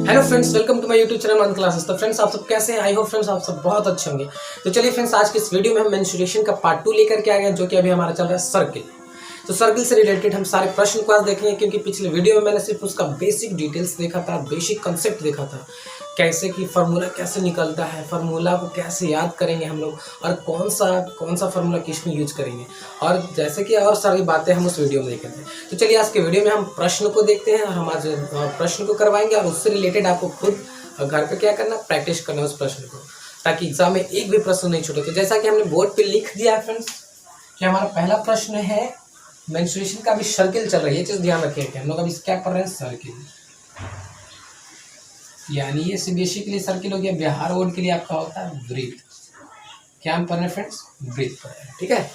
Hello friends, welcome to my YouTube channel one classes. तो friends, आप सब कैसे हैं? आई होप फ्रेंड्स आप सब बहुत अच्छे होंगे। तो चलिए फ्रेंड्स, आज की इस वीडियो में हम मेंस्ट्रुएशन का पार्ट 2 लेकर के आ गए, जो कि अभी हमारा चल रहा है सर्किल। तो सर्किल से रिलेटेड हम सारे प्रश्न को आज देखेंगे, क्योंकि पिछले वीडियो में मैंने सिर्फ उसका बेसिक डिटेल्स देखा था, बेसिक कंसेप्ट देखा था, कैसे कि फार्मूला कैसे निकलता है, फार्मूला को कैसे याद करेंगे हम लोग, और कौन सा फार्मूला किस में यूज करेंगे, और जैसे कि और सारी बातें हम उस वीडियो में देखेंगे। तो चलिए आज के वीडियो में हम प्रश्न को देखते हैं, और हम आज प्रश्न को करवाएंगे, और उससे रिलेटेड आपको खुद घर पे क्या करना, प्रैक्टिस करना उस प्रश्न को, ताकि एग्जाम में एक भी प्रश्न नहीं छूटे। तो जैसा कि हमने बोर्ड पे लिख दिया है फ्रेंड्स, कि हमारा पहला प्रश्न है मेंस्ट्रुएशन का अभी सर्किल चल रही है। ये चीज ध्यान रखिए कि हम लोग अभी क्या पढ़ रहे हैं, सर्किल, यानी ये सीबीएसई के लिए सर्किल हो गया, बिहार बोर्ड के लिए आपका होता है वृत्त। क्या हम पढ़ रहे हैं फ्रेंड्स, वृत्त पढ़ रहे हैं, ठीक है।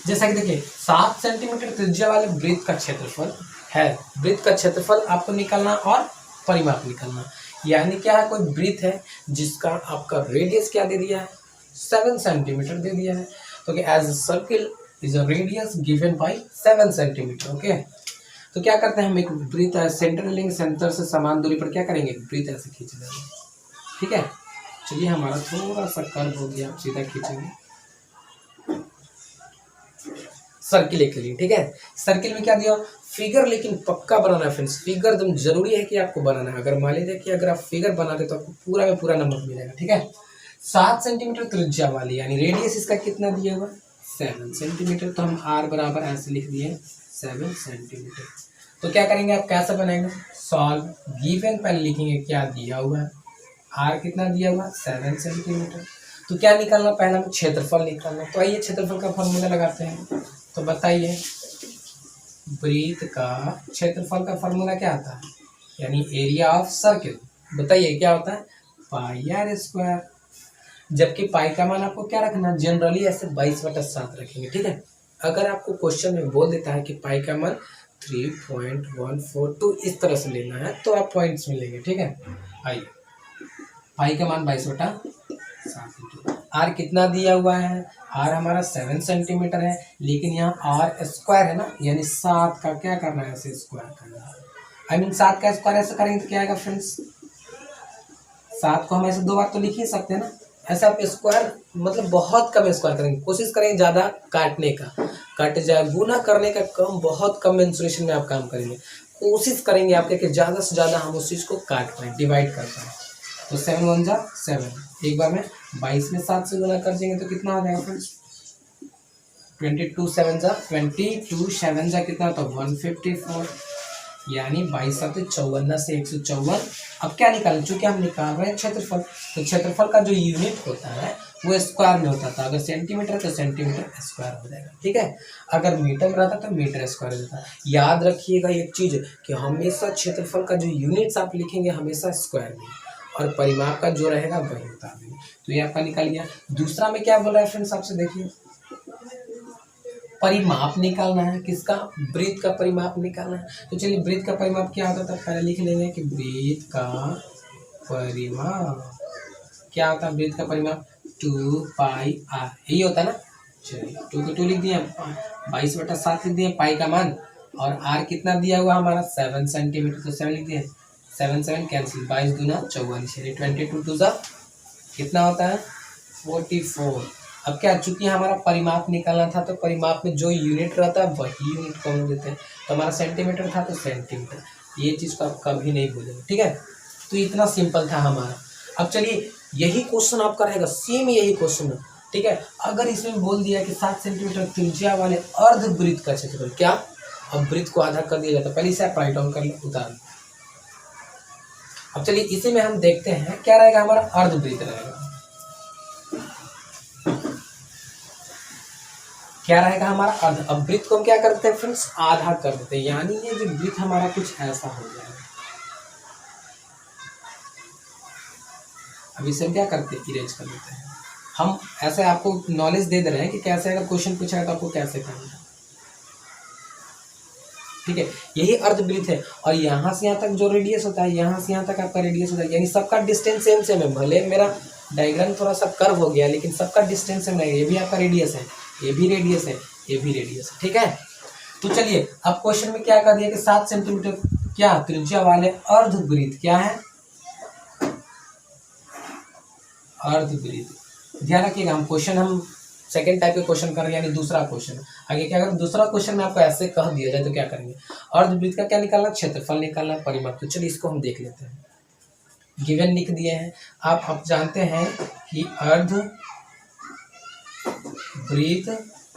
जैसा कि देखिए 7 सेंटीमीटर त्रिज्या वाले वृत्त का क्षेत्रफल है, वृत्त का क्षेत्रफल आपको निकालना और परिमाप निकालना। यानी क्या है, कोई वृत्त है जिसका आपका रेडियस क्या दे दिया है, 7 सेंटीमीटर दे दिया है। तो as a circle is a radius given by 7 centimetre. Okay, तो क्या करते हैं हम, एक वृत्त है, सेंटर लेंगे, सेंटर से समान दूरी पर क्या करेंगे, वृत्त ऐसे खींच देंगे, ठीक है। चलिए हमारा थोड़ा सा कर्व हो गया, सीधा खींचेंगे, सर्किल के लिए, ठीक है। सर्किल में क्या दिया, फिगर, लेकिन पक्का बनाना है फ्रेंड्स, फिगर एकदम जरूरी है कि आपको बनाना है। अगर मान लीजिए कि अगर आप फिगर बनाते तो आपको पूरा में पूरा नंबर मिलेगा, ठीक है। 7 सेंटीमीटर त्रिज्या वाली, यानी रेडियस इसका कितना दिया हुआ, 7 सेंटीमीटर। तो हम आर बराबर ऐसे लिख दिए 7 सेंटीमीटर। तो क्या करेंगे, आप कैसे बनाएंगे, सॉल्व, गिवन पहले लिखेंगे क्या दिया हुआ है, आर कितना दिया हुआ, 7 सेंटीमीटर। तो क्या निकालना, पहला में क्षेत्रफल निकालना। तो आइए क्षेत्रफल का फॉर्मूला लगाते हैं। तो बताइए, वृत्त का क्षेत्रफल का फॉर्मूला क्या आता है, यानी एरिया ऑफ सर्किल। बताइए क्या होता है, पाई आर स्क्वायर। जबकि पाई का मान आपको क्या रखना, जनरली ऐसे 22/7 रखेंगे, ठीक है। अगर आपको क्वेश्चन में बोल देता है कि पाई का मान 3.142 इस तरह से लेना है, तो आप पॉइंट्स में लेंगे, ठीक है। आइए, पाई का मान 22/7। आर कितना दिया हुआ है, आर हमारा 7 सेंटीमीटर है, लेकिन यहाँ आर स्क्वायर है ना, यानी 7 का क्या करना है, ऐसे स्क्वायर करना है। आई मीन 7 का स्क्वायर ऐसे करेंगे तो क्या आएगा फ्रेंड्स, 7 को हम ऐसे 2 बार तो लिख ही सकते हैं ना। ऐसे आप स्क्वायर मतलब बहुत कम स्क्वायर करेंगे, कोशिश करेंगे ज़्यादा काटने का, कट जाए, गुना करने का कम, बहुत कम मेंस्ट्रुएशन में आप काम करेंगे। कोशिश करेंगे आपके कि ज़्यादा से ज़्यादा हम उस चीज़ को काट पाएँ, डिवाइड कर पाएँ। तो 7 1 जा 7, एक बार में 22 में 7 से गुना कर देंगे तो कितना आ जाएगा फ्रेंड्स, 22 7 जा 22 7 जा कितना होता है 154, यानी 22 7 54 से 154। अब क्या निकालें, चूंकि हम निकाल रहे हैं क्षेत्रफल, तो क्षेत्रफल का जो यूनिट होता है वो स्क्वायर में होता था। अगर सेंटीमीटर तो सेंटीमीटर स्क्वायर हो जाएगा, ठीक है। अगर मीटर में रहता तो मीटर स्क्वायर हो जाता। याद रखिएगा एक चीज, कि हमेशा क्षेत्रफल का जो यूनिट्स आप लिखेंगे हमेशा स्क्वायर में, और परिमाप का जो रहेगा वही बता देंगे। तो ये आपका निकल गया। दूसरा में क्या बोल रहा है फ्रेंड्स, आपसे देखिए, परिमाप निकालना है, किसका, वृत्त का परिमाप निकालना है। तो चलिए, वृत्त का परिमाप क्या होता था, पहले लिख लेंगे कि वृत्त का परिमाप क्या होता है, वृत्त का परिमाप 2 पाई आर, यही होता है ना। चलिए 2 को 2 लिख दिए, 22/7 लिख दिए पाई का मान, और आर कितना दिया हुआ हमारा 7 सेंटीमीटर, तो 7 लिख दिए, 7 7 कैंसिल, 22 दूना 44, यानी 22 2 कितना होता है 44। अब क्या, चूंकि हमारा परिमाप निकालना था, तो परिमाप में जो यूनिट रहता है वही यूनिट को हम देते हैं। तो हमारा सेंटीमीटर था तो सेंटीमीटर, ये चीज़ को आप कभी नहीं भूलेंगे, ठीक है। तो इतना सिंपल था हमारा। अब चलिए, यही क्वेश्चन आपका रहेगा, सेम यही क्वेश्चन है, ठीक है। अगर इसमें बोल दिया कि 7 सेंटीमीटर त्रिज्या वाले अर्धवृत्त का क्षेत्रफल क्या, अब वृत्त को आधा कर दिया जाता है, पहले इसे आप राइट डाउन कर लो, उतार। अब चलिए इसी में हम देखते हैं क्या रहेगा, हमारा अर्धवृत्त रहेगा, क्या रहेगा हमारा अर्ध। अब वृत्त को हम क्या करते हैं फ्रेंड्स, आधा कर देते हैं, यानी ये जो वृत्त हमारा कुछ ऐसा हो जाएगा। अब इसे हम क्या करते हैं, इरेज कर देते हैं। हम ऐसे आपको नॉलेज दे रहे हैं कि कैसे, अगर क्वेश्चन पूछेगा तो आपको कैसे करना है, ठीक है। यही अर्धवृत्त है, और यहाँ से यहाँ तक जो रेडियस होता है, यहाँ से यहाँ तक आपका रेडियस होता है, यानी सबका डिस्टेंस सेम सेम है। भले मेरा डायग्राम थोड़ा सा कर्व हो गया, लेकिन सबका डिस्टेंस सेम रहेगा। ये भी आपका रेडियस है, ये भी रेडियस है, ये भी रेडियस है, ठीक है। तो चलिए, अब क्वेश्चन में क्या कर दिया कि 7 सेंटीमीटर क्या त्रिज्या वाले अर्धवृत्त क्या है, अर्धवृत्त। ध्यान रखिएगा, हम सेकेंड टाइप के क्वेश्चन कर रहे हैं, यानी दूसरा क्वेश्चन। आगे क्या करें, दूसरा क्वेश्चन में आपको ऐसे कह दिया जाए तो क्या करेंगे, अर्धवृत्त का क्या निकालना, क्षेत्रफल निकालना, परिमाप। तो चलिए इसको हम देख लेते हैं। गिवन लिख दिए हैं। आप जानते हैं कि अर्धवृत्त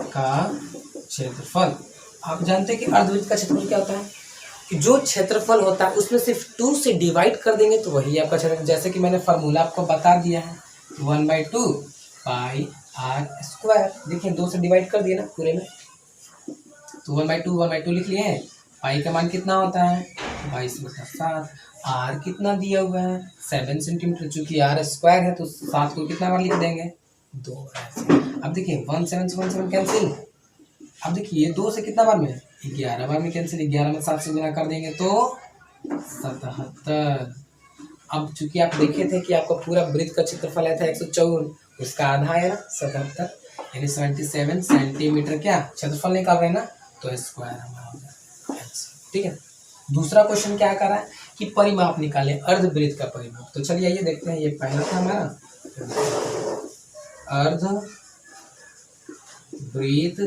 का क्षेत्रफल, आप जानते हैं कि अर्धवृत्त का क्षेत्रफल क्या होता है, कि जो क्षेत्रफल होता है उसमें सिर्फ 2 से डिवाइड कर देंगे तो वही आपका क्षेत्रफल। जैसे कि मैंने फार्मूला आपको बता दिया है, 1/2 पाई आर स्क्वायर। देखिए 2 से डिवाइड कर दिए ना पूरे में, तो 1/2 लिख लिए हैं। पाई का मान कितना होता है, 22/7। आर कितना दिया हुआ है, 7 सेंटीमीटर। चूंकि आर स्क्वायर है तो 7 को कितना बार लिख देंगे, 2 बार। अब देखिए 1 7 से 1 7 कैंसिल। अब देखिए 2 से कितना बार में, 11 बार में कैंसिल। 11 में 7 से गुना कर देंगे तो 77। अब चूंकि आप देखे थे कि आपका पूरा वृत्त का क्षेत्रफल आया था 154, उसका आधा है ना 77, यानी 77 सेंटीमीटर क्या क्षेत्रफल निकाल रहे हैं ना, तो स्क्वायर हमारा हो गया। ठीक है, दूसरा क्वेश्चन क्या कर रहा है कि परिमाप निकालें, अर्धवृत्त का परिमाप। तो चलिए आइए देखते हैं, ये पहला था हमारा अर्धवृत्त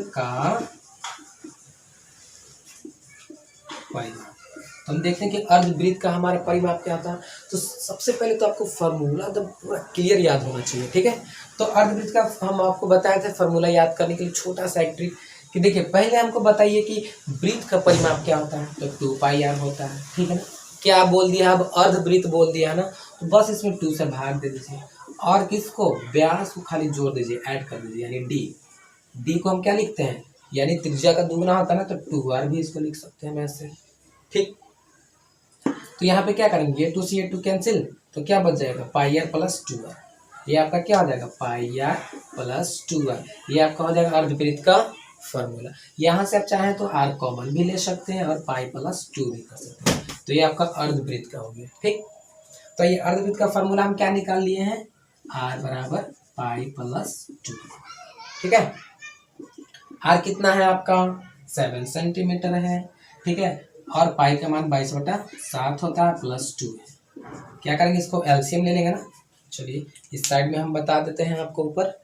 का परिमाप। तो हम देखते हैं कि अर्धवृत्त का हमारा परिमाप क्या था। तो सबसे पहले तो आपको फार्मूला एकदम पूरा क्लियर याद होना चाहिए। ठीक है, तो अर्धवृत्त का हम आपको बताए थे फार्मूला याद करने के लिए छोटा सा एक ट्रिक, कि देखिए पहले हमको बताइए कि वृत्त का परिमाप क्या होता है, तो 2πr होता है। ठीक है ना, क्या बोल दिया, अब अर्धवृत्त बोल दिया है ना, तो बस इसमें 2 से भाग दे दीजिए, और किसको, व्यास को खाली जोड़ दीजिए, ऐड कर दीजिए, यानी डी को हम क्या लिखते हैं, यानी त्रिज्या का दुगुना होता है ना, तो 2r भी इसको लिख सकते हैं वैसे। ठीक, तो यहाँ पे क्या करेंगे, ये 2 से ये 2 कैंसिल, तो क्या बच जाएगा, पाई आर प्लस 2r। ये आपका क्या हो जाएगा, पाई आर प्लस 2r। ये आपका हो जाएगा अर्धवृत्त का फॉर्मूला। यहाँ से आप चाहें तो r कॉमन भी ले सकते हैं और पाई प्लस 2 भी कर सकते हैं। तो ये आपका अर्धवृत्त का हो गया। ठीक, तो ये अर्धवृत्त का फॉर्मूला हम क्या निकाल लिए हैं, r बराबर पाई प्लस 2। ठीक है, r कितना है आपका, 7 सेंटीमीटर है। ठीक है, और पाई का मान 22/7 होता है, प्लस 2 है। क्या करेंगे, इसको एलसीएम ले लेंगे ना। चलिए इस साइड में हम बता देते हैं आपको ऊपर,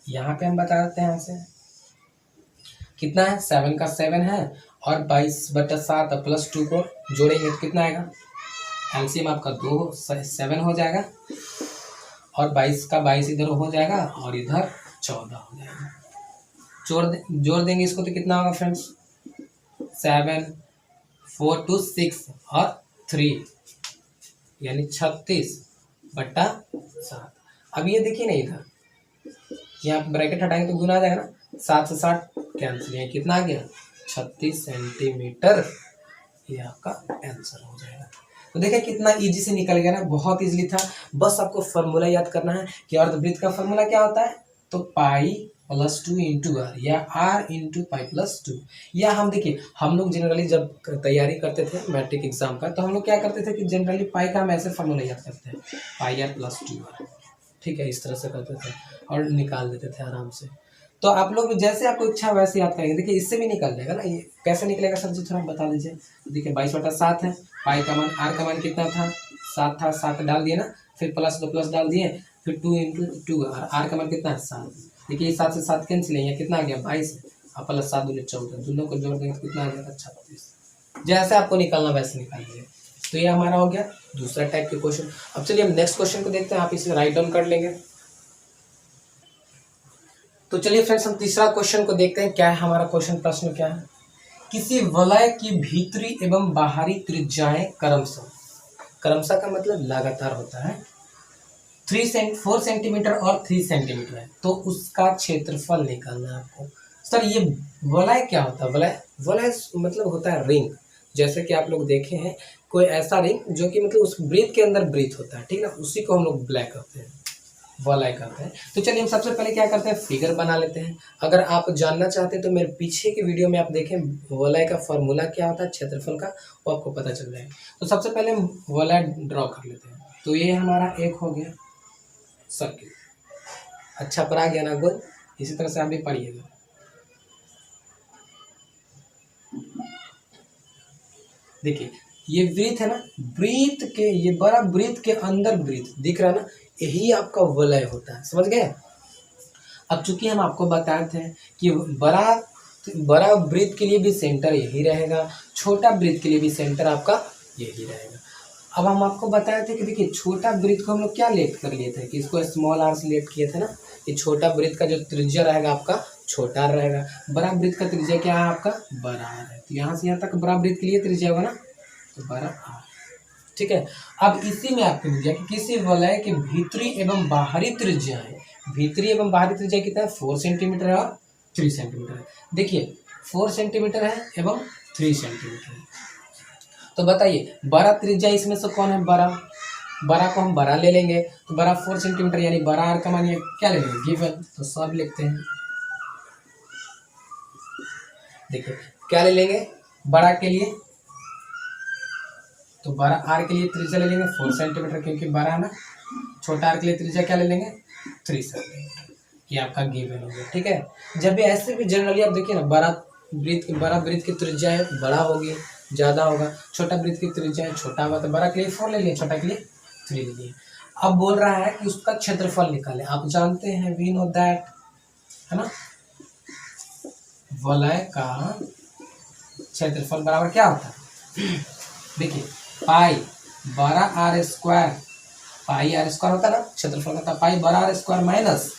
यहाँ पे हम बता देते हैं, यहाँ से कितना है, 7 का 7 है, और 22/7 प्लस 2 को जोड़ेंगे तो कितना आएगा, एलसीएम आपका 7 हो जाएगा, और 22 का 22 इधर हो जाएगा, और इधर 14 हो जाएगा। जोड़ देंगे इसको तो कितना होगा फ्रेंड्स, 7 4 2 6 और 3, यानी 36/7। अब ये देखिए ना, इधर यहाँ ब्रैकेट हटाएंगे तो गुना आ जाएगा ना, 7 से 60 कैंसिल, है कितना आ गया, 36 सेंटीमीटर। ये आपका आंसर हो जाएगा। तो देखिए कितना इजी से निकल गया ना, बहुत इजीली था। बस आपको फार्मूला याद करना है कि अर्धवृत्त का फार्मूला क्या होता है, तो पाई प्लस 2 इंटू आर, या आर इंटू पाई प्लस 2। या हम देखिए, हम लोग जनरली जब तैयारी करते थे मैट्रिक एग्जाम का, तो हम लोग क्या करते थे कि जनरली पाई का हम ऐसे फार्मूला याद करते हैं, पाई आर प्लस 2r। ठीक है, इस तरह से करते थे और निकाल देते थे आराम से। तो आप लोग जैसे आपको इच्छा वैसे याद करेंगे। देखिए इससे भी निकल जाएगा ना, ये कैसे निकलेगा सर जी, थोड़ा बता दीजिए। देखिए 22/7 है, पाई का मान, आर का मान कितना था, 7 था, 7 डाल दिए ना, फिर प्लस 2 प्लस डाल दिए, फिर 2 इंटू 2, आर का मान कितना है, 7। देखिए 7 से 7 कैंसिल है, कितना आ गया, 22, और प्लस 7 दूनी 14, दोनों को जोड़ देंगे तो कितना आ जाएगा, 36। जैसे आपको निकालना वैसे निकालिए। तो ये हमारा हो गया दूसरा टाइप के क्वेश्चन। अब चलिए हम नेक्स्ट क्वेश्चन को देखते हैं, आप इसे राइट डाउन कर लेंगे। तो चलिए फ्रेंड्स हम तीसरा क्वेश्चन को देखते हैं, क्या है हमारा क्वेश्चन, प्रश्न क्या है। किसी वलय की भीतरी एवं बाहरी त्रिज्याएं क्रमशः का मतलब लगातार होता है, 4 सेंटीमीटर और 3 सेंटीमीटर है, तो उसका क्षेत्रफल निकालना है आपको। सर ये वलय क्या होता है, वलय मतलब होता है रिंग। जैसे कि आप लोग देखे हैं कोई ऐसा रिंग जो कि मतलब उस वृत्त के अंदर वृत्त होता है, ठीक है ना, उसी को हम लोग वलय करते हैं, वलय करते हैं। तो चलिए हम सबसे पहले क्या करते हैं, फिगर बना लेते हैं। अगर आप जानना चाहते हैं तो मेरे पीछे की वीडियो में आप देखें वलय का फॉर्मूला क्या होता है क्षेत्रफल का, वो आपको पता चल जाएगा। तो सबसे पहले हम वलय ड्रॉ कर लेते हैं। तो ये हमारा एक हो गया सर्किल, अच्छा पढ़ा गया ना गोल, इसी तरह से आप भी पढ़िएगा। देखिए ये वृत्त है ना, वृत्त के, ये बड़ा वृत्त के अंदर वृत्त दिख रहा है ना, यही आपका वलय होता है, समझ गए। अब चूंकि हम आपको बताए थे कि बड़ा वृत्त के लिए भी सेंटर यही रहेगा, छोटा वृत्त के लिए भी सेंटर आपका यही रहेगा। अब हम आपको बताए थे कि देखिए छोटा वृत्त को हम लोग क्या लेट कर लिए थे कि इसको स्मॉल आर से लेट किए थे ना, ये छोटा वृत्त का जो त्रिज्या रहेगा आपका छोटा आर रहेगा, बड़ा वृत्त का त्रिज्या क्या है आपका बड़ा आर है, तो यहाँ से यहाँ तक बड़ा वृत्त के लिए त्रिज्या होगा ना, तो बड़ा आर, ठीक है। अब इसी में आपको दिया कि किसी वलय के भीतरी एवं बाहरी त्रिज्या है, भीतरी एवं बाहरी त्रिज्या कितना है 4 सेंटीमीटर है और 3 सेंटीमीटर है। देखिए 4 सेंटीमीटर है एवं 3 सेंटीमीटर है, तो बताइए बड़ा त्रिज्या इसमें से कौन है, बड़ा को हम बड़ा ले लेंगे, तो बड़ा 4 सेंटीमीटर यानी बड़ा आर का मान क्या ले लेंगे गिवन, तो सब लिखते हैं। देखिए क्या ले लेंगे बड़ा के लिए, तो बड़ा आर के लिए त्रिज्या ले लेंगे 4 सेंटीमीटर क्योंकि बड़ा है ना, छोटा आर के लिए त्रिज्या क्या ले लेंगे 3 सेंटीमीटर, ये आपका गिवन हो गया, ठीक है। जब भी ऐसे भी जनरली आप देखिए ना, बड़ा वृत्त की त्रिज्या है बड़ा होगी ज़्यादा होगा, छोटा वृत्त की त्रिज्या है छोटा होगा, तो बड़ा के लिए 4 ले लिए, छोटा के लिए 3 ले लिए। अब बोल रहा है कि उसका क्षेत्रफल निकाले, आप जानते हैं वी नो दैट, है ना, वलय का क्षेत्रफल बराबर क्या होता है, देखिए पाई बड़ा R square, pi R square होता है ना, क्षेत्रफल होता है पाई बड़ा आर स्क्वायर माइनस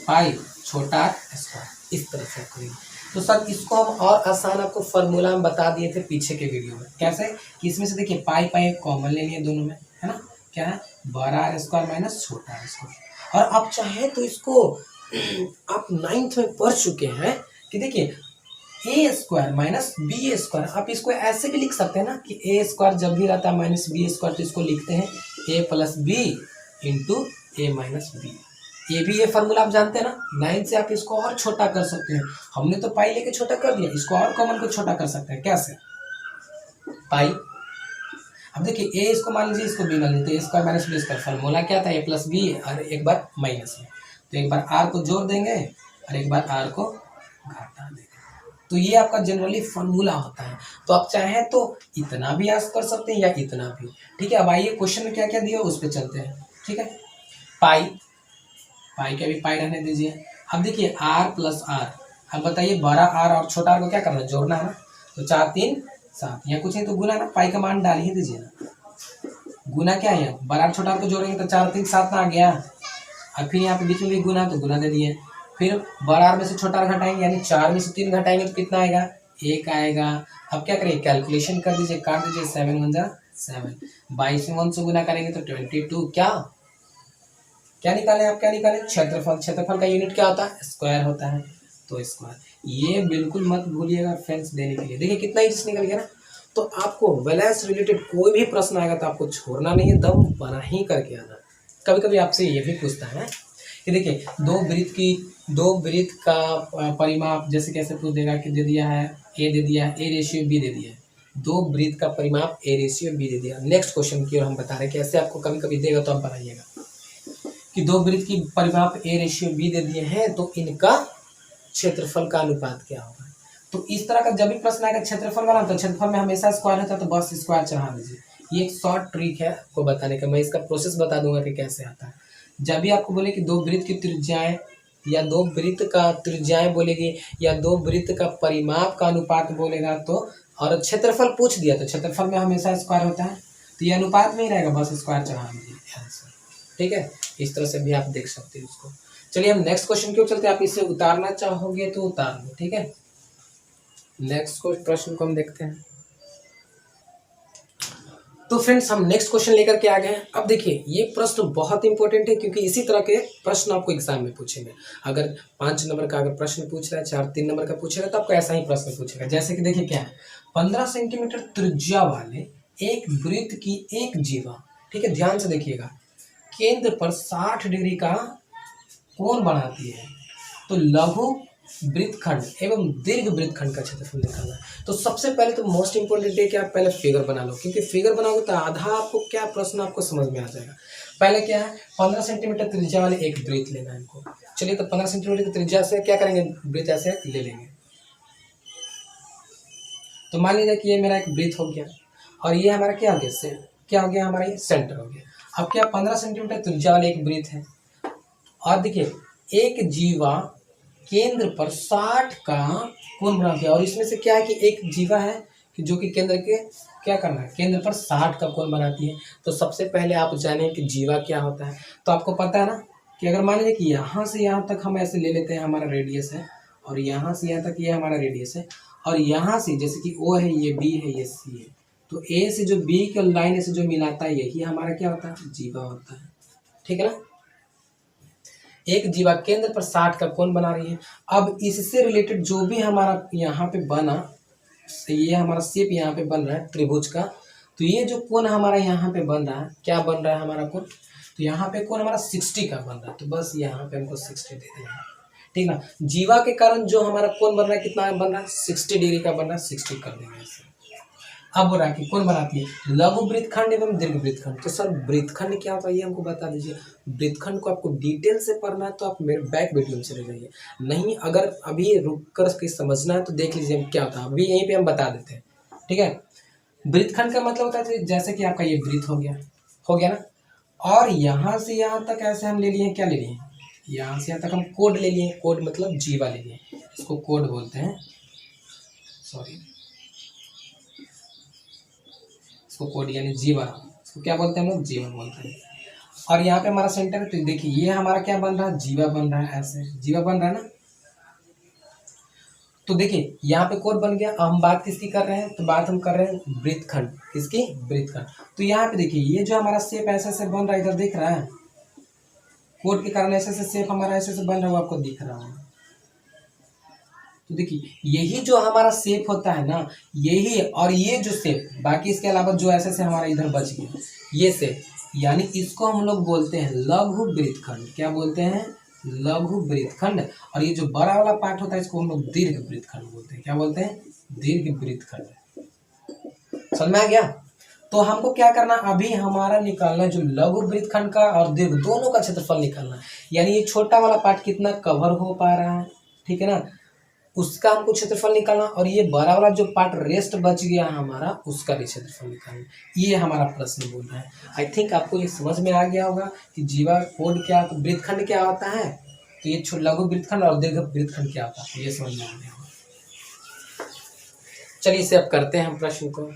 पाई छोटा आर स्क्वायर, इस तरह से करेंगे। तो सर इसको हम और आसान आपको फॉर्मूला में बता दिए थे पीछे के वीडियो में, कैसे कि इसमें से देखिए पाई पाई कॉमन ले लिए दोनों में, है ना, क्या है बड़ा आर स्क्वायर माइनस छोटा आर स्क्वायर। और आप चाहे तो इसको आप 9th में पढ़ चुके हैं कि देखिए ए स्क्वायर माइनस बी स्क्वायर, आप इसको ऐसे भी लिख सकते हैं ना कि ए स्क्वायर जब भी रहता है माइनस बी स्क्वायर, तो इसको लिखते हैं ए प्लस बी इंटू ए माइनस बी। ये भी ये फार्मूला आप जानते हैं ना, 9 से आप इसको और छोटा कर सकते हैं, हमने तो पाई लेके छोटा कर दिया, इसको और कॉमन को छोटा कर सकते हैं कैसे, पाई, अब देखिए ए इसको मान लीजिए इसको बी मान लीजिए, A square minus B square, formula क्या था ए प्लस बी और एक बार माइनस में, तो एक बार आर को जोड़ देंगे और एक बार आर को घटा देंगे, तो ये आपका जनरली फार्मूला होता है। तो आप चाहें तो इतना भी आस कर सकते हैं या इतना भी, ठीक है। अब आइए क्वेश्चन में क्या क्या दिया उस पर चलते हैं, ठीक है। पाई के भी पाई रहने दीजिए। अब देखिए आर प्लस आर, अब बताइए बड़ा आर और छोटा आर को क्या करना है जोड़ना है ना, तो 4 3 7, यहाँ कुछ नहीं तो गुना ना, पाई का मान डाल ही दीजिए ना, गुना क्या है बड़ा आर छोटा आर को जोड़ेंगे तो 4 3 7 ना आ गया, और फिर यहाँ पे बीच में भी गुना तो गुना दे दिए, फिर बड़ा आर में से छोटा आर घटाएंगे यानी 4 में से 3 घटाएंगे तो कितना आएगा 1 आएगा। अब क्या करेंगे कैलकुलेशन कर दीजिए, काट दीजिए, 7 1 जा 7, 22 में 1 से गुना करेंगे तो 22, क्या निकालें आप, क्या निकालें क्षेत्रफल, क्षेत्रफल का यूनिट क्या होता है स्क्वायर होता है, तो स्क्वायर, ये बिल्कुल मत भूलिएगा फ्रेंड्स देने के लिए। देखिए कितना इजी निकल गया ना। तो आपको वलय से रिलेटेड कोई भी प्रश्न आएगा तो आपको छोड़ना नहीं है, दम बना ही करके आना। कभी कभी आपसे ये भी पूछता है कि देखिए दो वृत्त का परिमाप, जैसे कैसे पूछ देगा कि दे दिया है ए दे दिया है, ए रेशियो बी दे दिया है, दो वृत्त का परिमाप ए रेशियो बी दे दिया। नेक्स्ट क्वेश्चन की ओर हम बता रहे हैं कैसे आपको कभी कभी देगा तो आप बनाइएगा कि दो वृत्त की परिमाप ए रेशियो बी दे दिए हैं, तो इनका क्षेत्रफल का अनुपात क्या होगा। तो इस तरह का जब भी प्रश्न आएगा क्षेत्रफल वाला, तो क्षेत्रफल में हमेशा स्क्वायर होता है, तो बस स्क्वायर चढ़ा दीजिए। ये एक शॉर्ट ट्रिक है आपको बताने का, मैं इसका प्रोसेस बता दूंगा कि कैसे आता है। जब भी आपको बोले कि दो वृत्त की त्रिज्याएं या दो वृत्त का त्रिज्याएं बोलेगी या दो वृत्त का परिमाप का अनुपात बोलेगा, तो और क्षेत्रफल पूछ दिया तो क्षेत्रफल में हमेशा स्क्वायर होता है, तो ये अनुपात में ही रहेगा, बस स्क्वायर चढ़ा दीजिए आंसर, ठीक है। इस तरह से भी आप देख सकते हैं उसको। चलिए हम नेक्स्ट क्वेश्चन क्यों चलते हैं, आप इसे उतारना चाहोगे तो उतार लो, ठीक है। नेक्स्ट प्रश्न को हम देखते हैं। तो फ्रेंड्स हम नेक्स्ट क्वेश्चन लेकर के आ गए हैं। अब देखिए ये प्रश्न बहुत इंपॉर्टेंट है क्योंकि इसी तरह के प्रश्न आपको एग्जाम में पूछेंगे। अगर 5 नंबर का अगर प्रश्न पूछ रहा है, 4 3 नंबर का पूछेगा, तो आपको ऐसा ही प्रश्न पूछेगा। जैसे कि देखिए क्या है, 15 सेंटीमीटर त्रिज्या वाले एक वृत्त की एक जीवा, ठीक है, ध्यान से देखिएगा, केंद्र पर 60 डिग्री का कोण बनाती है, तो लघु वृत्तखंड एवं दीर्घ वृत्तखंड का क्षेत्रफल निकालना है। तो सबसे पहले तो मोस्ट इंपोर्टेंट है कि आप पहले फिगर बना लो, क्योंकि फिगर बनाओगे तो आधा आपको क्या प्रश्न आपको समझ में आ जाएगा। पहले क्या है, 15 सेंटीमीटर त्रिज्या वाले एक वृत्त लेना है इनको। चलिए तो 15 सेंटीमीटर की त्रिज्या से क्या करेंगे, वृत्त ऐसे ले लेंगे। तो मान लीजिए कि ये मेरा एक वृत्त हो गया। और ये हमारा क्या हो गया, से क्या हो गया हमारा, ये सेंटर हो गया। अब क्या 15 सेंटीमीटर त्रिज्या वाला एक वृत्त है, और देखिए एक जीवा केंद्र पर 60 का कोण बनाती है, और इसमें से क्या है कि एक जीवा है कि जो कि केंद्र के क्या करना है, केंद्र पर 60 का कोण बनाती है। तो सबसे पहले आप जाने कि जीवा क्या होता है। तो आपको पता है ना कि अगर मान लीजिए कि यहाँ से यहाँ तक हम ऐसे ले लेते हैं, हमारा रेडियस है, और यहाँ से यहाँ तक ये हमारा रेडियस है, और यहाँ से जैसे कि O है, ये B है, ये C है, तो A से जो B के लाइन से जो मिलाता है यही हमारा क्या होता है, जीवा होता है। ठीक है ना। एक जीवा केंद्र पर 60 का कोण बना रही है। अब इससे रिलेटेड जो भी हमारा यहाँ पे बना, ये हमारा शेप यहाँ पे बन रहा है त्रिभुज का, तो ये जो कोण हमारा यहाँ पे बन रहा है, क्या बन रहा है हमारा कोण, तो यहाँ पे कोण हमारा 60 का बन रहा है। तो बस यहाँ पे हमको 60 दे देना है, ठीक ना। जीवा के कारण जो हमारा कोण बन रहा है, कितना बन रहा है, 60 डिग्री का बन रहा है, 60 कर देंगे इसे। अब हो रहा है कि कौन बनाती है, लघु वृत्तखंड एवं दीर्घ वृत्तखंड। तो सर वृत्तखंड क्या होता है ये हमको बता दीजिए। वृत्तखंड को आपको डिटेल से पढ़ना है तो आप मेरे बैक वीडियो में चले जाइए, नहीं अगर अभी रुक कर के समझना है तो देख लीजिए क्या होता है, अभी यहीं पे हम बता देते हैं। ठीक है, वृत्तखंड का मतलब होता है जैसे कि आपका ये वृत्त हो गया ना, और यहाँ से यहाँ तक ऐसे हम ले लिए, क्या ले लिए, यहाँ से यहाँ तक हम कोड ले लिए, कोड मतलब जीवा ले लिए, इसको कोड बोलते हैं, सॉरी इसको कोड यानी जीवा, इसको क्या बोलते हैं हम लोग, जीवा बोलते हैं। और यहाँ पे हमारा सेंटर है, तो देखिए ये हमारा क्या बन रहा है, जीवा बन रहा है, ऐसे जीवा बन रहा है ना। तो देखिए यहाँ पे कोड बन गया। हम बात किसकी कर रहे हैं, तो बात हम कर रहे हैं वृत्तखंड, किसकी, वृत्तखंड। तो यहाँ पे देखिए ये जो हमारा शेप ऐसे ऐसे बन रहा है, इधर दिख रहा है, कोड के कारण ऐसे ऐसे शेप हमारा ऐसे ऐसे बन रहा है, वो आपको दिख रहा है। तो देखिए यही जो हमारा शेप होता है ना, यही, और ये जो शेप, बाकी इसके अलावा जो ऐसे से हमारा इधर बच गया ये शेप, यानी इसको हम लोग बोलते हैं लघु वृत्तखंड। क्या बोलते हैं, लघु वृत्तखंड। और ये जो बड़ा वाला पार्ट होता है इसको हम लोग दीर्घ वृत्तखंड बोलते हैं। क्या बोलते हैं, दीर्घ वृत्तखंड। समझ में आ गया। तो हमको क्या करना, अभी हमारा निकालना जो लघु वृत्तखंड का और दीर्घ दोनों का क्षेत्रफल निकालना है, यानी ये छोटा वाला पार्ट कितना कवर हो पा रहा है, ठीक है ना, उसका हमको क्षेत्रफल निकालना, और ये बड़ा वाला जो पार्ट रेस्ट बच गया हमारा उसका भी क्षेत्रफल निकालना। ये हमारा प्रश्न बोल रहा है। आई थिंक आपको ये समझ में आ गया होगा कि जीवा कोड क्या, वृत्तखंड क्या होता है, तो ये लघु वृत्तखंड और दीर्घ वृत्तखंड क्या होता है, तो ये समझ में आ गया होगा। चलिए इसे अब करते हैं हम प्रश्न को।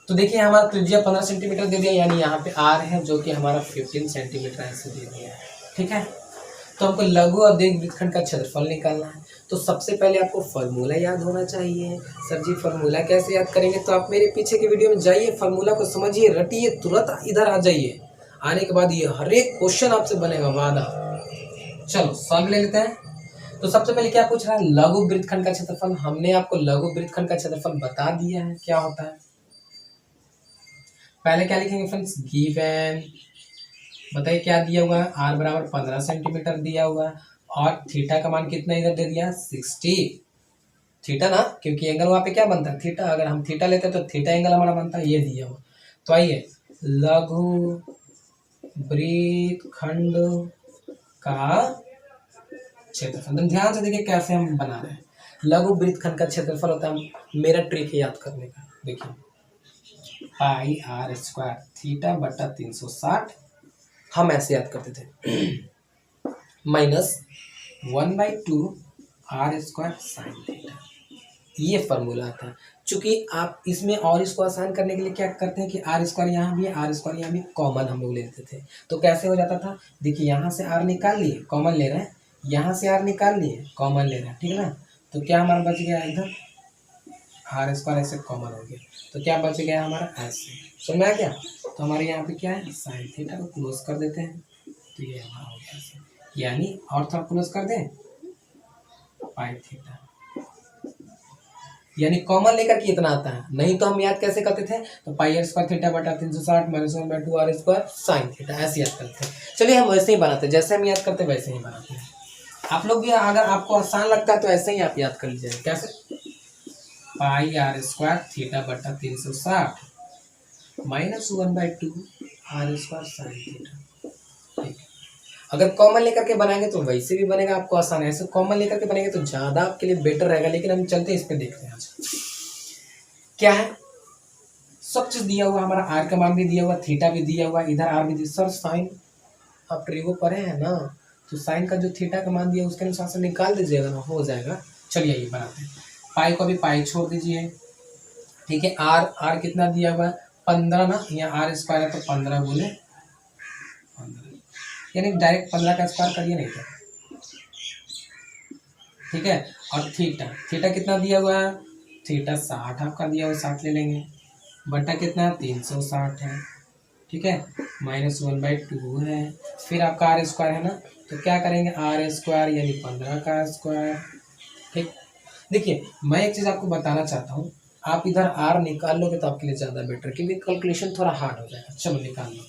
तो देखिए हमारा त्रिज्या 15 सेंटीमीटर दे दिया, यानी यहाँ पे आर है जो कि हमारा 15 सेंटीमीटर ऐसे दे दिया है। ठीक है, तो हमको लघु और दीर्घ वृत्तखंड का क्षेत्रफल निकालना है। तो सबसे पहले आपको फॉर्मूला याद होना चाहिए। सर जी फॉर्मूला कैसे याद करेंगे, तो आप मेरे पीछे के वीडियो में जाइए, फॉर्मूला को समझिए, रटिए, तुरंत इधर आ जाइए। आने के बाद ये हर एक क्वेश्चन आपसे बनेगा, वादा। चलो सॉल्व ले लेते हैं। तो सबसे पहले क्या पूछ रहा है, लघु वृत्तखंड का क्षेत्रफल। हमने आपको लघु वृत्तखंड का क्षेत्रफल बता दिया है क्या होता है। पहले क्या लिखेंगे फ्रेंड्स, गिवन, बताइए क्या दिया हुआ है, आर बराबर 15 सेंटीमीटर दिया हुआ है, और थीटा का मान कितना इधर दे दिया, 60 थीटा ना, क्योंकि एंगल वहाँ पे क्या बनता है, थीटा। अगर हम थीटा लेते हैं तो थीटा एंगल हमारा बनता है, ये दिया हुआ। तो आइए लघु वृत्तखंड का क्षेत्रफल, ध्यान से देखिए कैसे हम बना रहे हैं। लघु वृत्तखंड का क्षेत्रफल होता है, मेरा ट्रिक है याद करने का, देखिए पाई आर स्क्वायर थीटा बटा 360, हम ऐसे याद करते थे, minus 1/2 R square sine theta, ये फॉर्मूला आता है। चूंकि आप इसमें और इसको आसान करने के लिए क्या करते हैं कि आर स्क्वायर यहाँ भी है, आर स्क्वायर यहाँ भी, कॉमन हम लोग ले लेते थे। तो कैसे हो जाता था, देखिए यहाँ से आर निकाल लिए, कॉमन ले रहे हैं, यहाँ से आर निकाल लिए, कॉमन ले रहे हैं, ठीक है ना। तो क्या हमारा बच गया, इधर आर स्क्वायर ऐसे कॉमन हो गया, तो क्या बच गया हमारा ऐसे, समझ में आ गया। तो हमारे यहाँ पे क्या है, साइन थीटा को क्लोज कर देते हैं, तो ये हमारा हो गया ऐसे, यानी और थोड़ा क्लोज कर दें, पाई थीटा, यानी कॉमन लेकर के इतना आता है। नहीं तो हम याद कैसे करते थे, तो पाई आर स्क्वायर थीटा बटा 360 minus 1/2 R square sine theta, ऐसे याद करते हैं। चलिए हम वैसे ही बनाते हैं, जैसे हम याद करते हैं वैसे ही बनाते हैं। आप लोग भी अगर आपको आसान लगता है तो ऐसे ही आप याद कर लीजिए, कैसे, पाई आर स्क्वायर थीटा बटा 360 minus 1/2 R square sine theta. ठीक, अगर कॉमन लेकर के बनाएंगे तो वैसे भी बनेगा, आपको आसान है। ऐसे कॉमन लेकर के बनेंगे तो ज़्यादा आपके लिए बेटर रहेगा। लेकिन हम चलते हैं इस पे देखते हैं आज क्या है। सब चीज दिया हुआ, हमारा आर का मान भी दिया हुआ, थीटा भी दिया हुआ, इधर आर भी दिया। सर साइन आप ट्रिगो पढ़े हैं ना, तो साइन का जो थीटा का मान दिया उसके अनुसार से निकाल दीजिएगा ना, हो जाएगा। चलिए ये बनाते हैं। पाई को भी पाई छोड़ दीजिए, ठीक है। आर आर कितना दिया हुआ है 15 ना, यहाँ आर स्क्वायर है तो 15 गुने 15, यानी डायरेक्ट 15 का स्क्वायर करिए नहीं तो, ठीक है। और थीटा थीटा कितना दिया हुआ है, थीटा 60 आपका दिया हुआ, 60 ले लेंगे, बटा कितना 360 है, ठीक है, -1/2 है। फिर आपका आर स्क्वायर है ना, तो क्या करेंगे आर स्क्वायर यानी 15 का स्क्वायर, ठीक। देखिए मैं एक चीज़ आपको बताना चाहता हूँ, आप इधर आर निकाल लोगे तो आपके लिए ज़्यादा बेटर, क्योंकि कैलकुलेशन थोड़ा हार्ड हो जाएगा। चलो निकाल लो।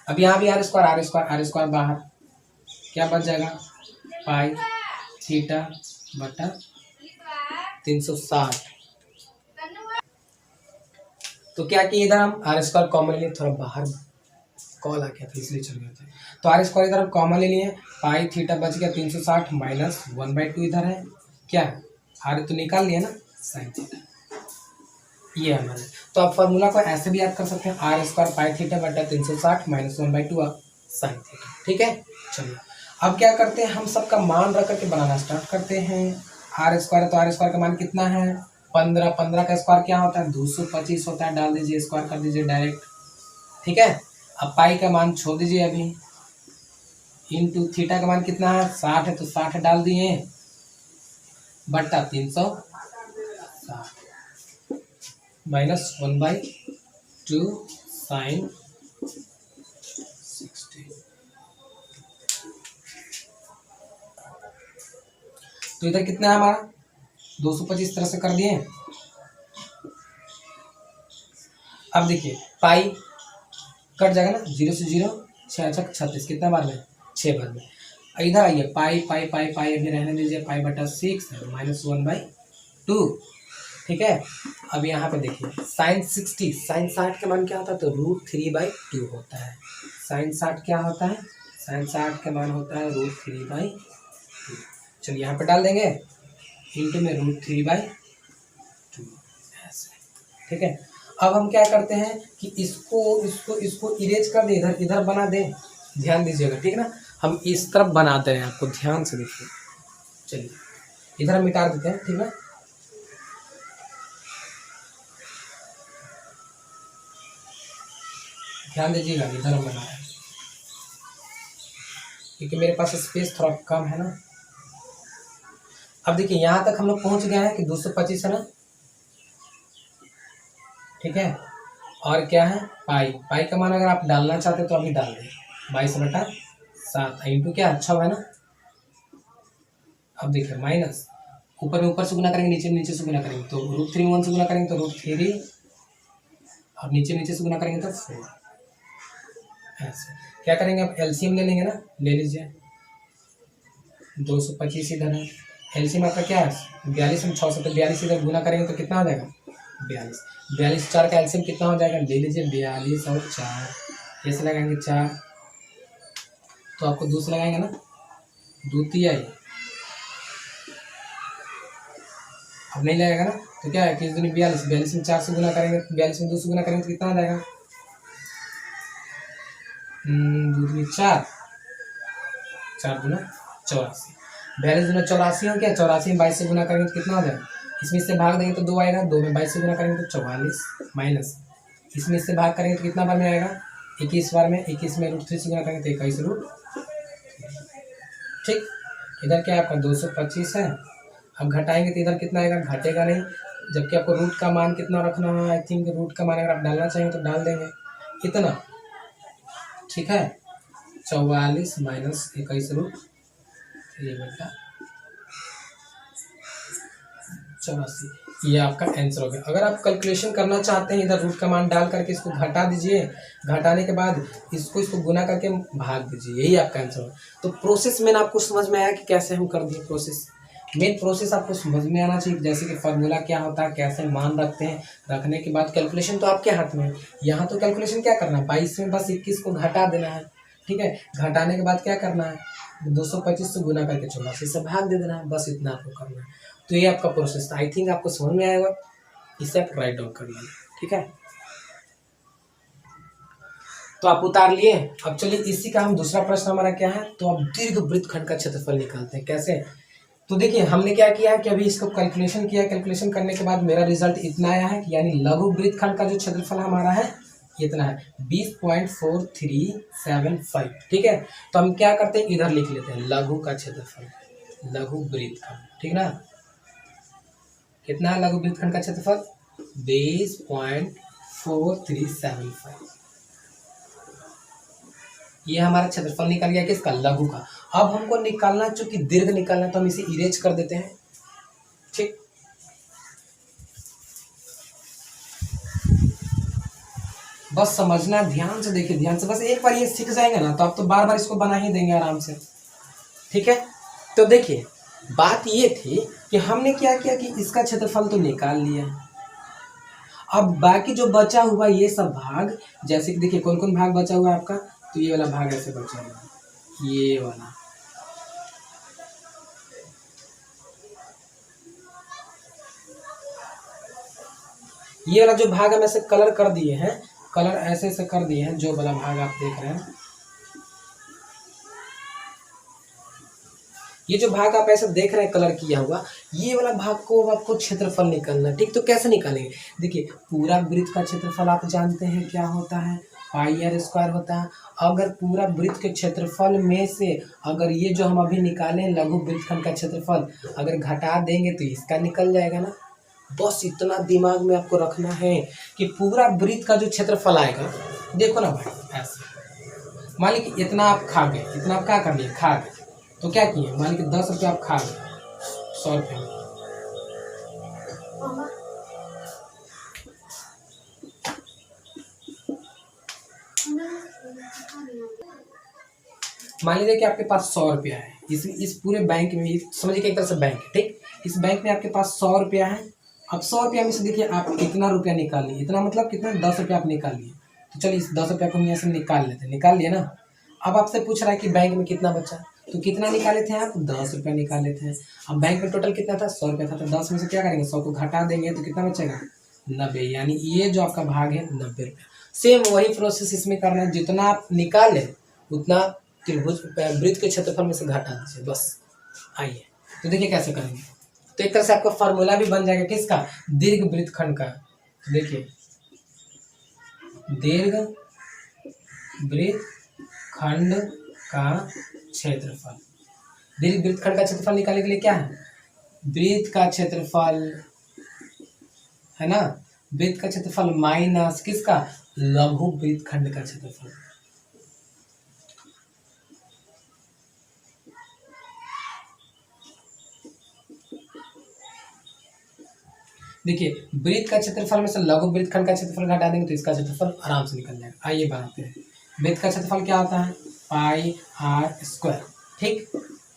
अब यहाँ भी आर स्क्वायर बाहर, क्या बच जाएगा पाई थीटा बटा 360। तो क्या किए इधर हम आर स्क्वायर कॉमन लिए, थोड़ा बाहर कॉल आ गया था इसलिए चल गया था। तो आर स्क्वायर इधर हम कॉमन ले लिए, पाई थीटा बच गया 360 -1/2 इधर है, क्या आर तो निकाल लिया ना साइन थीटा, ये हमारा। तो आप फॉर्मूला को ऐसे भी याद कर सकते हैं, आर स्क्वायर पाई थीटा बटा 360 -1/2 साइन थीटा, ठीक है। चलिए अब क्या करते हैं, हम सबका मान रख करके बनाना स्टार्ट करते हैं। आर स्क्वायर, तो आर स्क्वायर का मान कितना है 15, 15 का स्क्वायर क्या होता है 225 होता है, डाल दीजिए स्क्वायर कर दीजिए डायरेक्ट, ठीक है। अब पाई का मान छोड़ दीजिए अभी, इंटू थीटा का मान कितना है 60 है तो 60 डाल दिए, बटा 360 -1/2 साइन 60। तो इधर कितना है हमारा 225 तरह से कर दिए। अब देखिए पाई कट जाएगा ना, 0 से 0 6 छक 36, कितना बार में 6 बार में। इधर आइए पाई पाई पाई पाई अभी रहने दीजिए, पाई बटा 6 है -1/2, ठीक है। अब यहाँ पे देखिए साइन 60, साइन 60 का मान क्या होता है तो √3/2 होता है। साइन 60 क्या होता है, साइन 60 का मान होता है √3/2। चलिए यहाँ पे डाल देंगे इंटू में √3/2 ऐसे, ठीक है। अब हम क्या करते हैं कि इसको इसको इसको इरेज कर दे, इधर इधर बना दे, ध्यान दीजिएगा, ठीक है ना। हम इस तरफ बनाते हैं, आपको ध्यान से देखिए। चलिए इधर हम मिटा देते हैं, ठीक है। ध्यान दीजिएगा इधर हम बना रहे हैं, क्योंकि मेरे पास स्पेस थोड़ा कम है ना। अब देखिए यहाँ तक हम लोग पहुँच गए हैं कि 225 है ना, ठीक है। और क्या है पाई, पाई का मान अगर आप डालना चाहते हैं तो अभी डाल दें 22/7 इंटू क्या 6 है ना। अब देखिए माइनस ऊपर में ऊपर से गुना करेंगे, नीचे में नीचे से गुना करेंगे, तो √3 1 से गुना करेंगे तो √3, और नीचे नीचे से गुना करेंगे तो 4 ऐसे। क्या करेंगे अब एलसीएम ले लेंगे ना, ले लीजिए 225 इधर है, एलसीएम आपका क्या है 42 में 6 से, तो 42 इधर गुना करेंगे तो कितना आ जाएगा 42, 42 4 का एलसीएम कितना हो जाएगा, ले लीजिए 42 और 4, कैसे लगाएंगे 4, तो आपको दूसरा लगाएंगे ना द्वितीय, अब नहीं लगेगा ना, तो क्या है कि 42, 42 में 4 से गुना करेंगे, 42 में 2 से गुना करेंगे तो कितना आ जाएगा 2 4, 4 दूना 84, 42 दूना 84 हो क्या, 84 में 22 से गुना करेंगे तो कितना हो जाएगा, इसमें इससे भाग देंगे तो 2 आएगा, 2 में 22 से गुना करेंगे तो 44, माइनस इसमें इससे भाग करेंगे तो कितना बार में आएगा 21 बार में, 21 में √3 से गुना करेंगे तो 21 रूट, ठीक। इधर क्या आपका 225 है, अब घटाएंगे तो इधर कितना आएगा, घटेगा नहीं, जबकि आपको रूट का मान कितना रखना है, आई थिंक रूट का मान अगर आप डालना चाहेंगे तो डाल देंगे इतना, ठीक है। 44 माइनस 21 रूट 3/84, ये आपका आंसर हो गया। अगर आप कैलकुलेशन करना चाहते हैं इधर रूट का मान डाल करके इसको घटा दीजिए, घटाने के बाद इसको गुना करके भाग दीजिए, यही आपका आंसर हो। तो प्रोसेस मैंने आपको समझ में आया कि कैसे हम कर दिए प्रोसेस, मेन प्रोसेस आपको समझ में आना चाहिए, जैसे कि फार्मूला क्या होता है, कैसे मान रखते हैं, रखने के बाद कैलकुलेशन तो आपके हाथ में है। यहाँ तो कैलकुलेशन क्या करना है 22 में बस 21 को घटा देना है, ठीक है। घटाने के बाद क्या करना है 225 से गुना करके 84 से भाग दे देना है, बस इतना आपको करना है। तो ये आपका प्रोसेस था, आई थिंक आपको समझ में आएगा। इसे आप राइट डाउन कर लीजिए, ठीक है। तो आप उतार लिए। अब चलिए इसी का हम दूसरा प्रश्न हमारा क्या है, तो अब दीर्घ वृत्तखंड का क्षेत्रफल निकालते हैं। कैसे, तो देखिए हमने क्या किया है कि अभी इसको कैलकुलेशन किया, कैलकुलेशन करने के बाद मेरा रिजल्ट इतना आया है कि यानी लघु वृत्तखंड का जो क्षेत्रफल हमारा है इतना है 20.4375, ठीक है। तो हम क्या करते हैं, इधर लिख लेते हैं लघु का क्षेत्रफल, लघु वृत्तखंड, ठीक ना। कितना है लघु वृत्तखंड का क्षेत्रफल, 20.4375। ये हमारा क्षेत्रफल निकल गया किसका, लघु का। अब हमको निकालना, चूंकि दीर्घ निकालना, तो हम इसे इरेज कर देते हैं, ठीक। बस समझना, ध्यान से देखिए, ध्यान से, बस एक बार ये सीख जाएंगे ना तो आप तो बार बार इसको बना ही देंगे आराम से, ठीक है। तो देखिए बात ये थी कि हमने क्या किया कि इसका क्षेत्रफल तो निकाल लिया। अब बाकी जो बचा हुआ ये सब भाग, जैसे कि देखिए कौन कौन भाग बचा हुआ है आपका, तो ये वाला भाग ऐसे बचा हुआ है, ये वाला, ये वाला जो भाग हम ऐसे कलर कर दिए हैं, कलर ऐसे ऐसे कर दिए हैं, जो वाला भाग आप देख रहे हैं, ये जो भाग आप ऐसे देख रहे हैं कलर किया हुआ, ये वाला भाग को आपको क्षेत्रफल निकालना, ठीक। तो कैसे निकालेंगे, देखिए पूरा वृत्त का क्षेत्रफल आप जानते हैं क्या होता है, पाई आर स्क्वायर होता है। अगर पूरा वृत्त के क्षेत्रफल में से अगर ये जो हम अभी निकाले लघु वृत्तखंड का क्षेत्रफल अगर घटा देंगे तो इसका निकल जाएगा ना। बस इतना दिमाग में आपको रखना है कि पूरा वृत्त का जो क्षेत्रफल आएगा, देखो ना भाई ऐसे, मान लीजिए कि इतना आप खा गए, इतना आप क्या कर लिए, खा गए, तो क्या किए, मान लीजिए 10 रुपये आप खा गए, 100 रुपये में, मान लीजिए कि आपके पास 100 रुपया है, इस पूरे बैंक में, समझिए कि एक तरह से बैंक है, ठीक। इस बैंक में आपके पास 100 रुपया है। अब 100 रुपया में से देखिए आप कितना रुपया निकाल लिए, इतना मतलब कितना, 10 रुपया आप निकाल लिए। तो चलिए इस 10 रुपया को हम यहाँ से निकाल लेते हैं, निकाल लिए ना। अब आपसे पूछ रहा है कि बैंक में कितना बचा, तो कितना निकाले थे आप, 10 रुपया निकाले थे। अब बैंक में टोटल कितना था, 100 रुपया था, तो 10 में से क्या करेंगे, 100 को घटा देंगे तो कितना बचेगा, 90, यानी ये जो आपका भाग है 90 रुपया। सेम वही प्रोसेस इसमें करना है, जितना आप निकाले उतना त्रिभुज वृत्त के क्षेत्रफल में से घटा दीजिए, बस। आइए तो देखिए कैसे करेंगे, तो एक तरह से आपका फार्मूला भी बन जाएगा किसका, दीर्घ वृत्तखंड का। देखिए दीर्घ वृत्तखंड का क्षेत्रफल, दीर्घ वृत्तखंड का क्षेत्रफल निकालने के लिए क्या है, वृत्त का क्षेत्रफल है ना, वृत्त का क्षेत्रफल माइनस किसका, लघु वृत्तखंड का क्षेत्रफल। देखिए वृत्त का क्षेत्रफल में से लघु वृत्तखंड का क्षेत्रफल घटा देंगे तो इसका क्षेत्रफल आराम से निकल जाएगा। आइए बनाते हैं। वृत्त का क्षेत्रफल क्या होता है, पाई आर स्क्वायर, ठीक।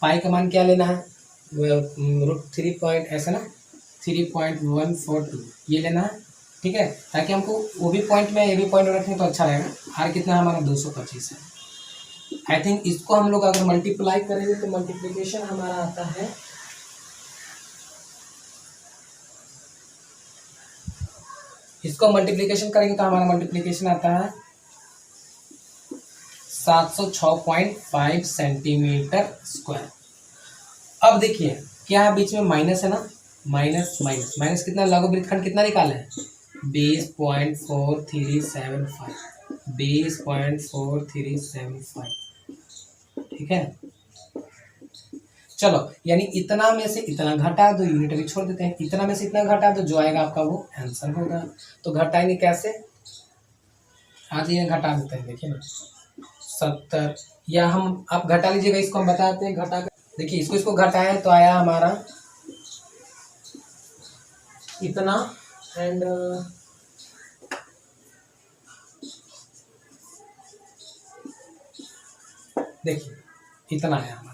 पाई का मान क्या लेना है, √3 पॉइंट ऐसा ना, 3.142 ये लेना है, ठीक है, ताकि हमको वो भी पॉइंट में ये भी पॉइंट रखें तो अच्छा रहेगा। आर कितना है हमारा, 225 है। आई थिंक इसको हम लोग अगर मल्टीप्लाई करेंगे तो मल्टीप्लीकेशन हमारा आता है, इसको मल्टीप्लिकेशन करेंगे तो हमारा मल्टीप्लिकेशन आता है 706.5 सेंटीमीटर स्क्वायर। अब देखिए क्या है, बीच में माइनस है ना, माइनस माइनस माइनस कितना, लघु वृत्तखंड कितना निकाले हैं, 20.4375, 20.4375, ठीक है। चलो यानी इतना में से इतना घटा दो, यूनिट भी छोड़ देते हैं, इतना में से इतना घटा दो, जो आएगा आपका वो आंसर होगा। तो घटाएंगे कैसे, आज ये घटा देते हैं, देखिए ना 70, या हम आप घटा लीजिएगा, इसको हम बताते हैं घटा कर। देखिए इसको घटाए तो आया हमारा इतना, एंड देखिए इतना आया हमारा।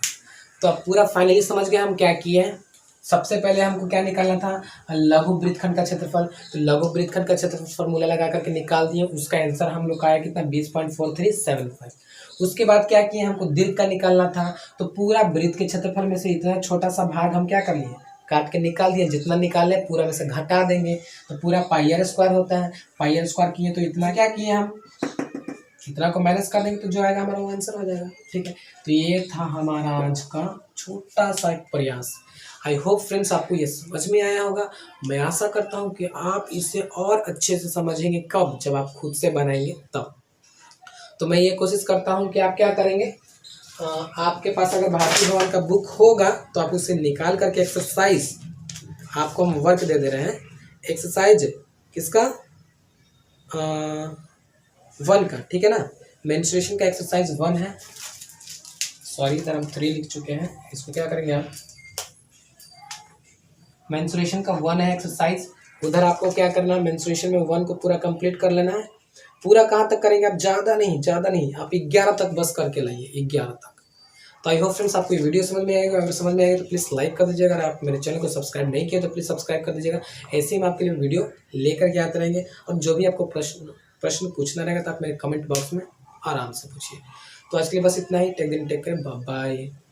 तो अब पूरा फाइनली समझ गए हम क्या किए हैं। सबसे पहले हमको क्या निकालना था, लघु वृत्तखंड का क्षेत्रफल। तो लघु वृत्तखंड का क्षेत्रफल फॉर्मूला लगा करके निकाल दिए, उसका आंसर हम लोग का आया कितना, 20.4375। उसके बाद क्या किए, हमको दीर्घ का निकालना था, तो पूरा वृत्त के क्षेत्रफल में से इतना छोटा सा भाग हम क्या कर लिए, काट के निकाल दिया, जितना निकाले पूरा में से घटा देंगे तो पूरा पाई आर स्क्वायर होता है। पाई आर स्क्वायर किए तो इतना क्या किए हम, इतना को माइनस कर देंगे तो जो आएगा हमारा वो आंसर हो जाएगा। ठीक है, तो ये था हमारा आज का छोटा सा एक प्रयास। आई होप फ्रेंड्स आपको ये समझ में आया होगा। मैं आशा करता हूँ कि आप इसे और अच्छे से समझेंगे, कब, जब आप खुद से बनाएंगे तब। तो मैं ये कोशिश करता हूँ कि आप क्या करेंगे, आपके पास अगर भारतीय भवन का बुक होगा तो आप उसे निकाल करके एक्सरसाइज, आपको हम वर्क दे रहे हैं, एक्सरसाइज किसका, 1 का, ठीक है ना, मेंस्ट्रुएशन का एक्सरसाइज 1 है। सॉरी इधर हम 3 लिख चुके हैं, इसको क्या करेंगे आप, मेंस्ट्रुएशन का 1 है एक्सरसाइज, उधर आपको क्या करना है, मेंस्ट्रुएशन में 1 को पूरा कंप्लीट कर लेना है। पूरा कहाँ तक करेंगे आप, ज़्यादा नहीं, आप 11 तक बस करके लाइए, 11 तक। तो आई होप फ्रेंड्स आपको ये वीडियो समझ में आएगा। अगर समझ में आएगा तो प्लीज़ लाइक कर दीजिएगा। अगर आप मेरे चैनल को सब्सक्राइब नहीं किया तो प्लीज़ सब्सक्राइब कर दीजिएगा। ऐसे ही हम आपके लिए वीडियो लेकर के आते रहेंगे। और जो भी आपको प्रश्न पूछना रहेगा तो आप मेरे कमेंट बॉक्स में आराम से पूछिए। तो आज के लिए बस इतना ही। Take care, bye bye.